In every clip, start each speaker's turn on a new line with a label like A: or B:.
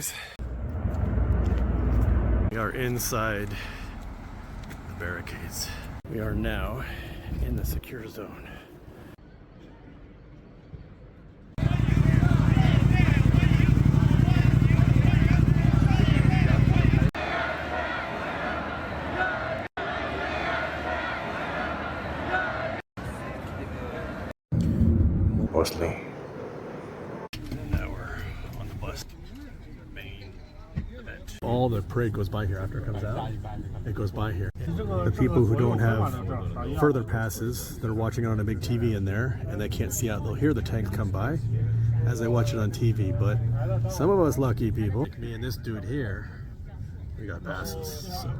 A: We are inside the barricades. We are now in the secure zone. Mostly. Now we're on the bus. Main event. All the parade goes by here after it comes out. It goes by here. The people who don't have further passes, they're watching it on a big TV in there, and they can't see out. They'll hear the tanks come by as they watch it on TV. But some of us lucky people, like me and this dude here, we got passes. So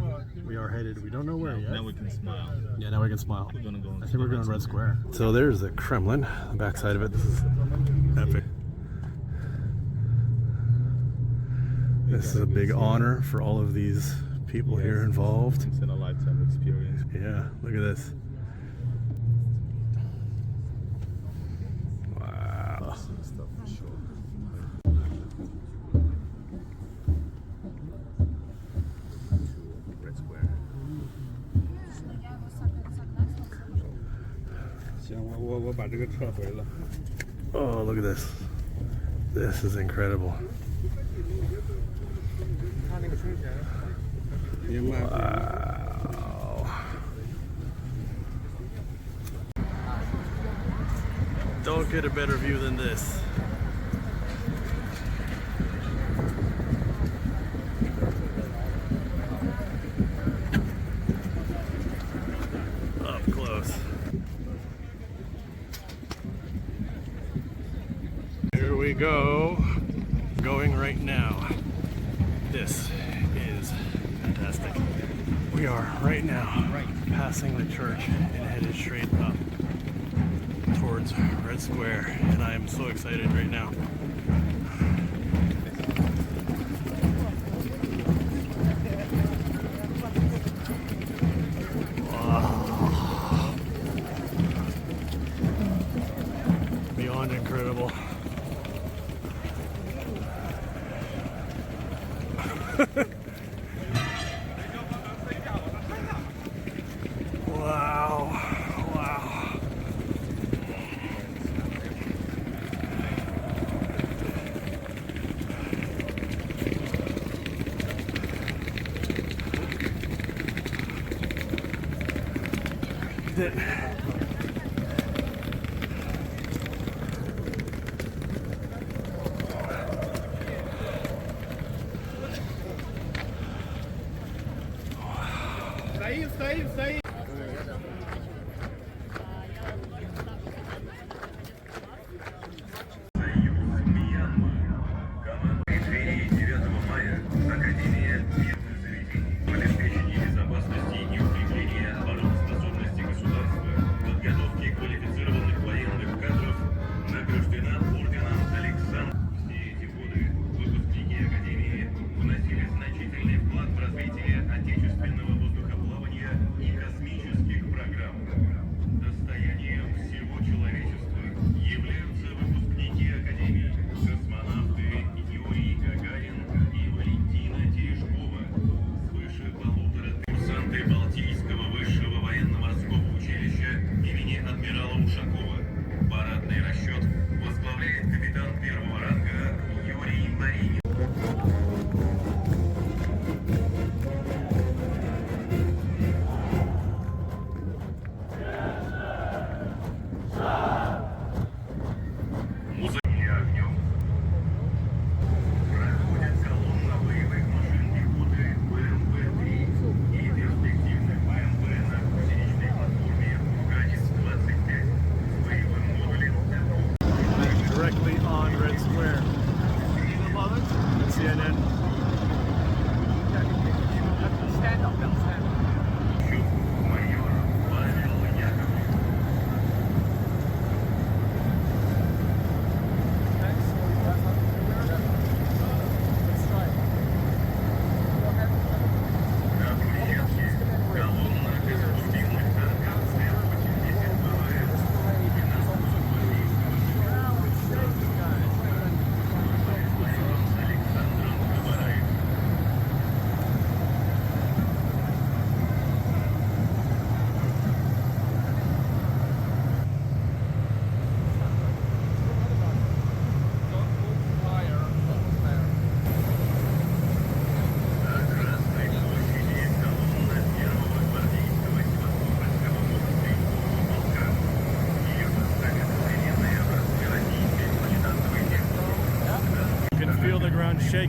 A: we are headed. We don't know where yet.
B: Now we can smile.
A: Yeah, now we can smile.
B: We're gonna go.
A: I think we're going to Red Square. So there's the Kremlin, the backside of it. This is epic. This is a big honor for all of these people here involved.
B: It's in a lifetime experience.
A: Yeah, look at this. Wow.
B: Stuff for sure. Red Square.
A: Oh, look at this. This is incredible. Wow. Don't get a better view than this. Up close. Here we go. Going right now. This is fantastic. We are right now passing the church and headed straight up towards Red Square, and I am so excited right now. Wow. Beyond incredible. Wow, wow. Стоит.
C: Значительный вклад в развитие отечественного воздухоплавания и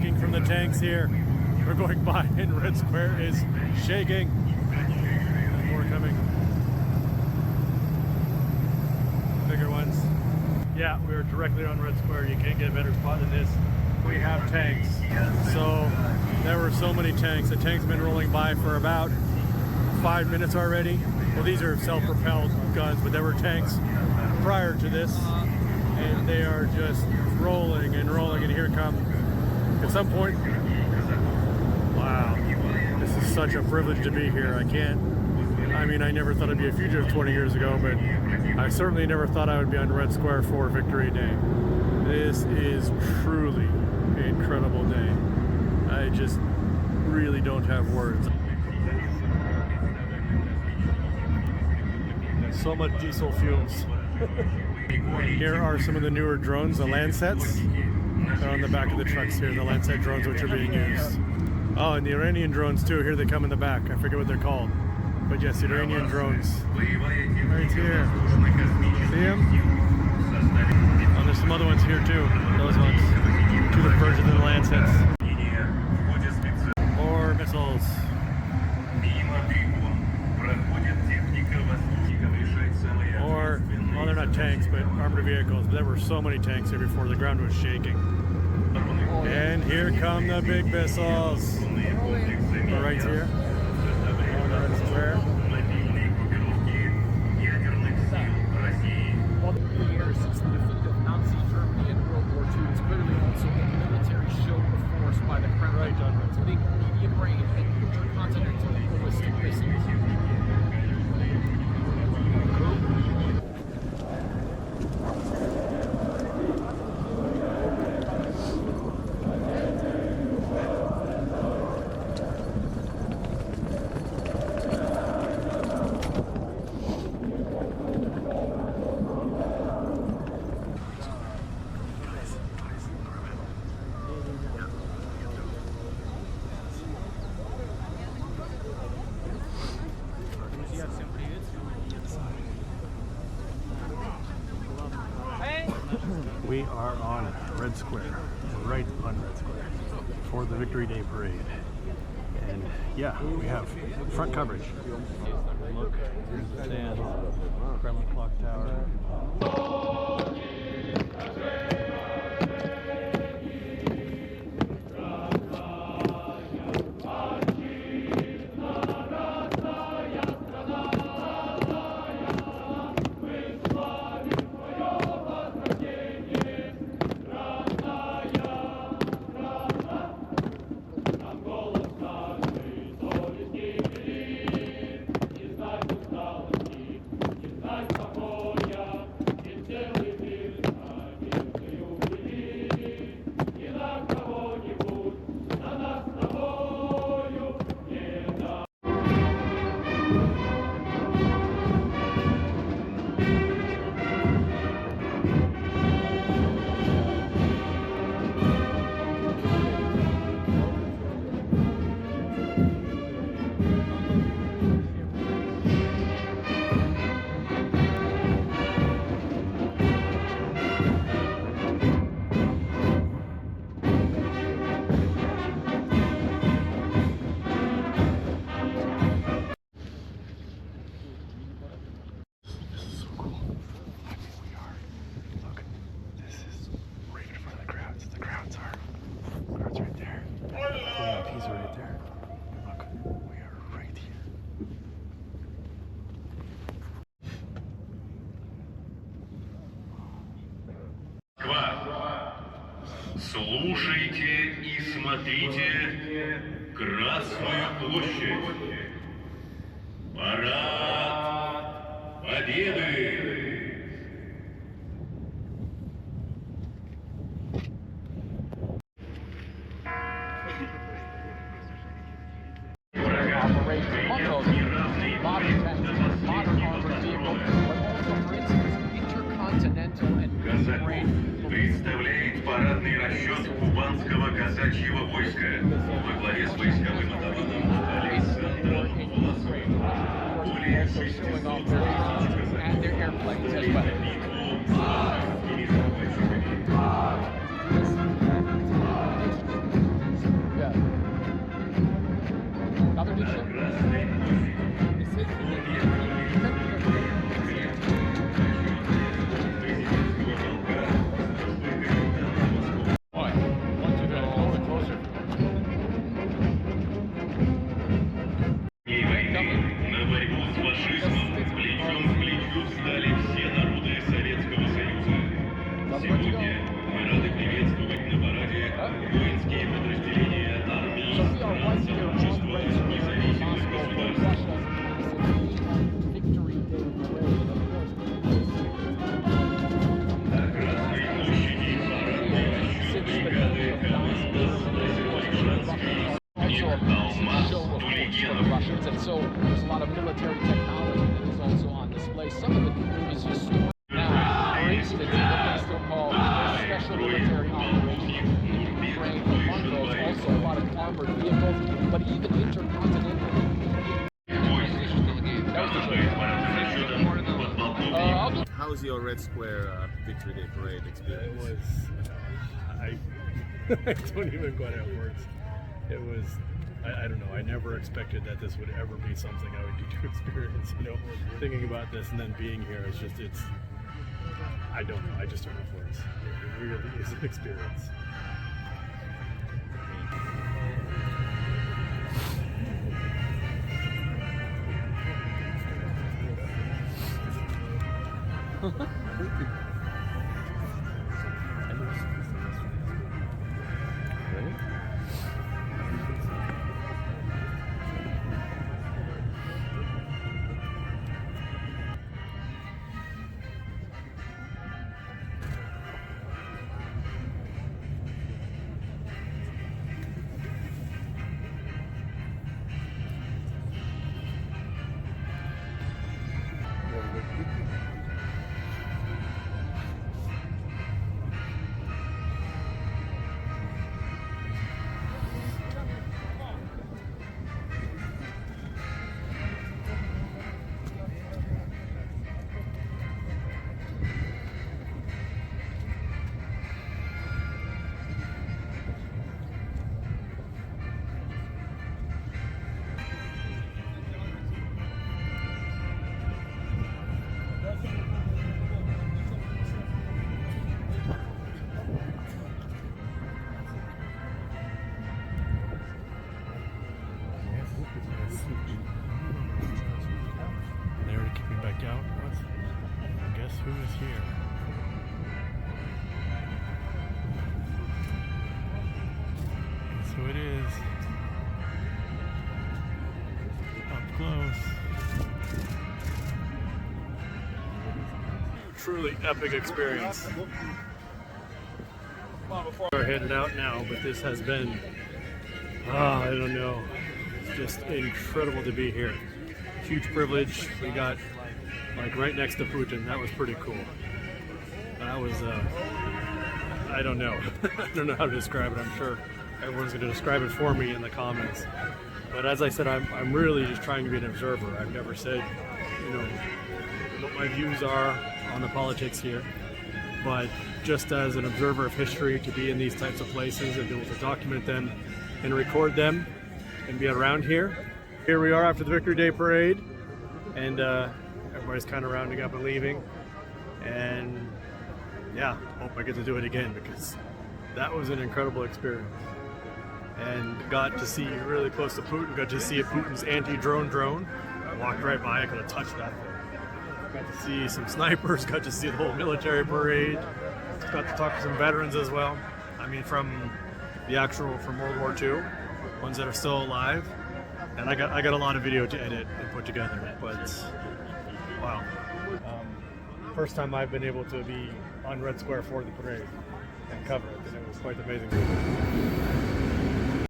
A: shaking from the tanks here. We're going by and Red Square is shaking. And more coming. Bigger ones. Yeah, we're directly on Red Square. You can't get a better spot than this. We have tanks. So there were so many tanks. The tank's been rolling by for about 5 minutes already. Well, these are self-propelled guns, but there were tanks prior to this, and they are just rolling and rolling, and here come, at some point, wow, this is such a privilege to be here. I mean, I never thought I'd be a fugitive 20 years ago, but I certainly never thought I would be on Red Square for Victory Day. This is truly an incredible day. I just really don't have words. So much diesel fumes. Here are some of the newer drones, the Lancets. They're on the back of the trucks here, the Lancet drones which are being used. Oh, and the Iranian drones too. Here they come in the back. I forget what they're called. But yes, the Iranian drones. Right here. See them? Oh, there's some other ones here too. Those ones. Two different versions of the Lancets. More missiles. Or, well, they're not tanks, but armored vehicles. But there were so many tanks here before. The ground was shaking. And here come the big missiles. We're right here on the Red Square.
C: Years since the defeat of Nazi Germany in World War II, it's clearly also a military show of force by the Kremlin, including medium range and intercontinental ballistic missiles.
A: We are on Red Square, right on Red Square, for the Victory Day Parade. And yeah, we have front coverage. Look, here's the stand, Kremlin Clock Tower.
D: Слушайте и смотрите Красную площадь. Парад Победы! Казаков представляет парадный расчет кубанского казачьего войска во главе с войсковым атаманом Александром Власовым. Более 600 тысяч казаков на битву с захватчиками.
C: So we are right here on Red Square in Moscow for Russia's massive Victory Day parade. Of course, Russians, and so there's a lot of military technology that is also on display. Some of it is just now, for instance, what they still call special military operations in Ukraine. Among those, also a lot of armored vehicles, but even intercontinental.
B: How's your Red Square Victory Day parade experience?
A: It was, I don't even quite have words. It was, I don't know, I never expected that this would ever be something I would get to experience, you know, thinking about this and then being here, it's just, I don't know, I just don't have words. It really is an experience. They already kicked me back out. What? Guess who is here? Guess who it is? Up close. Truly epic experience. We're headed out now, but this has been, I don't know, it's just incredible to be here. Huge privilege. We got like right next to Putin. That was pretty cool. That was, I don't know. I don't know how to describe it. I'm sure everyone's going to describe it for me in the comments. But as I said, I'm really just trying to be an observer. I've never said, you know, what my views are on the politics here. But just as an observer of history, to be in these types of places and be able to document them and record them and be around here. Here we are after the Victory Day parade, and everybody's kind of rounding up and leaving. And yeah, hope I get to do it again because that was an incredible experience. And got to see really close to Putin, got to see Putin's anti-drone drone. I walked right by, I could have touched that thing. Got to see some snipers, got to see the whole military parade. Got to talk to some veterans as well. I mean, from World War II, ones that are still alive. And I got a lot of video to edit and put together, but wow. First time I've been able to be on Red Square for the parade and cover it, and it was quite amazing.